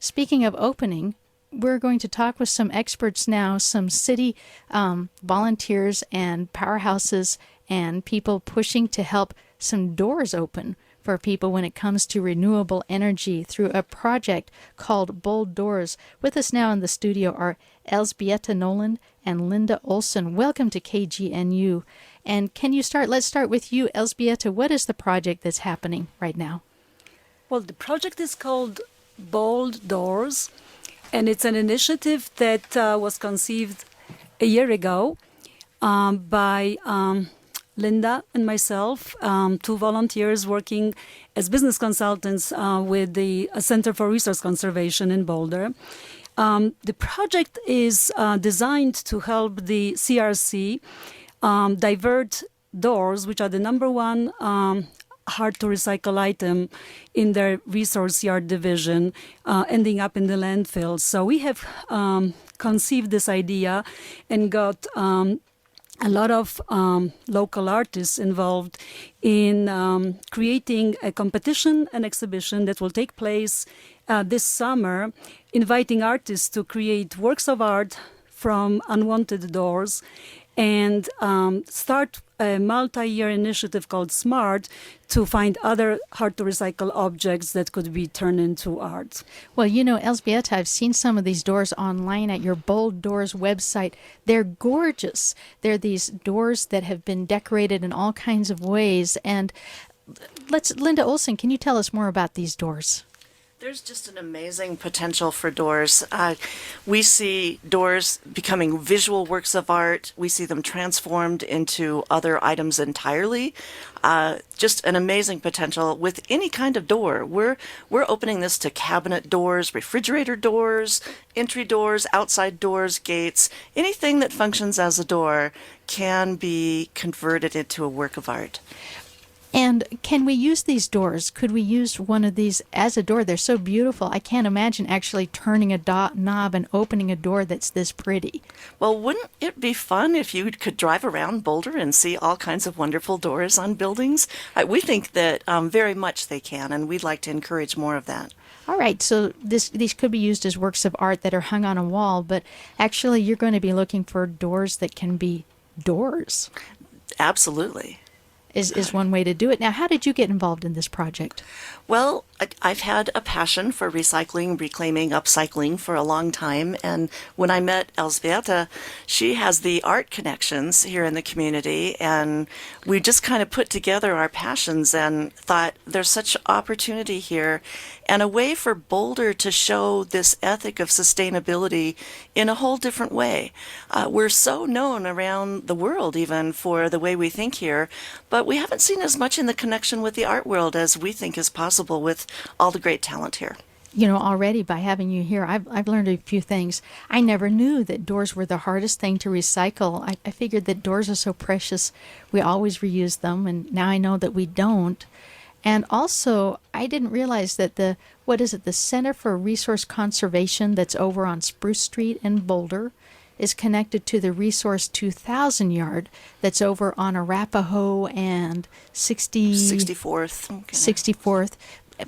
speaking of opening, we're going to talk with some experts now, some city volunteers and powerhouses and people pushing to help some doors open for people when it comes to renewable energy through a project called Bold Doors. With us now in the studio are Elzbieta Nolan and Linda Olsson. Welcome to KGNU. And can you start, let's start with you, Elzbieta. What is the project that's happening right now? Well, the project is called Bold Doors, and it's an initiative that was conceived a year ago by Linda and myself, two volunteers working as business consultants with the Center for Resource Conservation in Boulder. The project is designed to help the CRC divert doors, which are the number one hard to recycle item in their resource yard division, ending up in the landfill. So we have conceived this idea and got a lot of local artists involved in creating a competition and exhibition that will take place this summer, inviting artists to create works of art from unwanted doors and start a multi-year initiative called SMART to find other hard-to-recycle objects that could be turned into art. Well, you know, Elzbieta, I've seen some of these doors online at your Bold Doors website. They're gorgeous. They're these doors that have been decorated in all kinds of ways. And Linda Olsson, can you tell us more about these doors? There's just an amazing potential for doors. We see doors becoming visual works of art. We see them transformed into other items entirely. Just an amazing potential with any kind of door. We're opening this to cabinet doors, refrigerator doors, entry doors, outside doors, gates. Anything that functions as a door can be converted into a work of art. And can we use these doors? Could we use one of these as a door? They're so beautiful. I can't imagine actually turning a knob and opening a door that's this pretty. Well, wouldn't it be fun if you could drive around Boulder and see all kinds of wonderful doors on buildings? We think that very much they can, and we'd like to encourage more of that. All right, so these could be used as works of art that are hung on a wall, but actually you're going to be looking for doors that can be doors. Absolutely. Is one way to do it. Now, how did you get involved in this project? Well, I've had a passion for recycling, reclaiming, upcycling for a long time. And when I met Elzbieta, she has the art connections here in the community. And we just kind of put together our passions and thought there's such opportunity here and a way for Boulder to show this ethic of sustainability in a whole different way. We're so known around the world even for the way we think here, but we haven't seen as much in the connection with the art world as we think is possible with all the great talent here. You know, already by having you here, I've learned a few things. I never knew that doors were the hardest thing to recycle. I figured that doors are so precious, we always reuse them, and now I know that we don't. And also, I didn't realize that the Center for Resource Conservation that's over on Spruce Street in Boulder is connected to the Resource 2000 yard that's over on Arapahoe and 64th. Okay. 64th.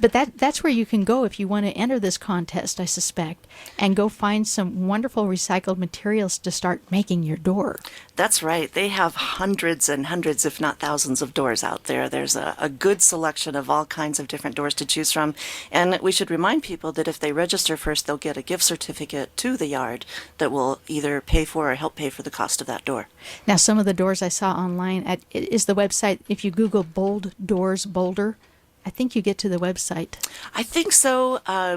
But that's where you can go if you want to enter this contest, I suspect, and go find some wonderful recycled materials to start making your door. That's right. They have hundreds and hundreds, if not thousands, of doors out there. There's a good selection of all kinds of different doors to choose from. And we should remind people that if they register first, they'll get a gift certificate to the yard that will either pay for or help pay for the cost of that door. Now, some of the doors I saw online, is the website, if you Google Bold Doors Boulder, I think you get to the website. I think so,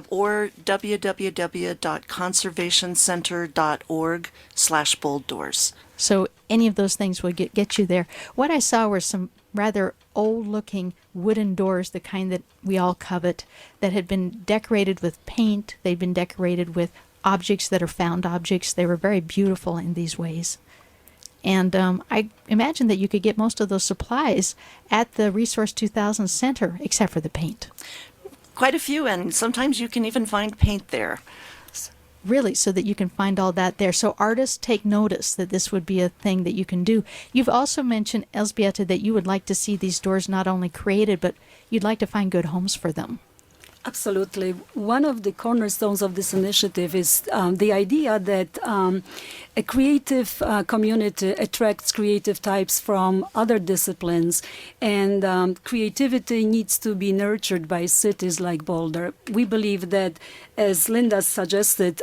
or www.conservationcenter.org/bolddoors. So any of those things will get you there. What I saw were some rather old-looking wooden doors, the kind that we all covet, that had been decorated with paint. They'd been decorated with objects that are found objects. They were very beautiful in these ways. And I imagine that you could get most of those supplies at the Resource 2000 Center, except for the paint. Quite a few, and sometimes you can even find paint there. Really, so that you can find all that there. So artists, take notice that this would be a thing that you can do. You've also mentioned, Elzbieta, that you would like to see these doors not only created, but you'd like to find good homes for them. Absolutely. One of the cornerstones of this initiative is the idea that a creative community attracts creative types from other disciplines, and creativity needs to be nurtured by cities like Boulder. We believe that, as Linda suggested,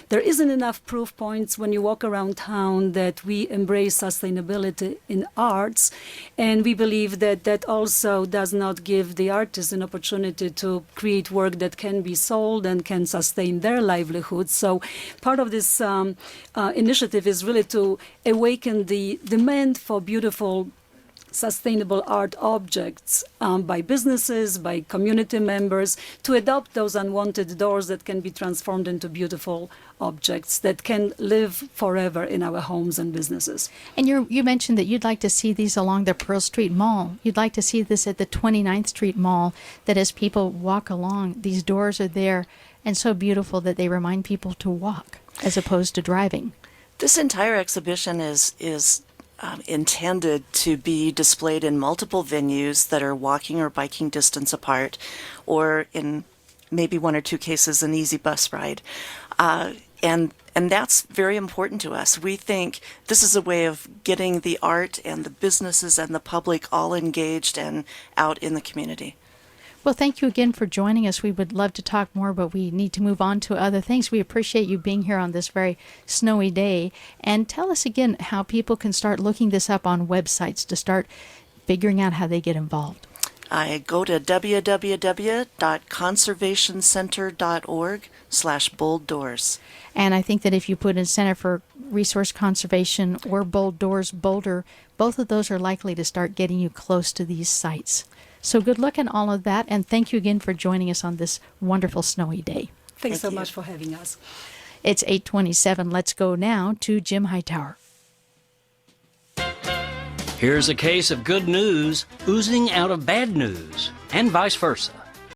there isn't enough proof points when you walk around town that we embrace sustainability in arts, and we believe that that also does not give the artists an opportunity to create work that can be sold and can sustain their livelihood. So part of this initiative is really to awaken the demand for beautiful, sustainable art objects by businesses, by community members, to adopt those unwanted doors that can be transformed into beautiful objects that can live forever in our homes and businesses. And you mentioned that you'd like to see these along the Pearl Street Mall. You'd like to see this at the 29th Street Mall, that as people walk along, these doors are there and so beautiful that they remind people to walk as opposed to driving. This entire exhibition is intended to be displayed in multiple venues that are walking or biking distance apart, or in maybe one or two cases, an easy bus ride. And that's very important to us. We think this is a way of getting the art and the businesses and the public all engaged and out in the community. Well, thank you again for joining us. We would love to talk more, but we need to move on to other things. We appreciate you being here on this very snowy day. And tell us again how people can start looking this up on websites to start figuring out how they get involved. I go to www.conservationcenter.org/Bold Doors. And I think that if you put in Center for Resource Conservation or Bold Doors Boulder, both of those are likely to start getting you close to these sites. So good luck in all of that, and thank you again for joining us on this wonderful snowy day. Thanks so much for having us. It's 8:27. Let's go now to Jim Hightower. Here's a case of good news oozing out of bad news, and vice versa.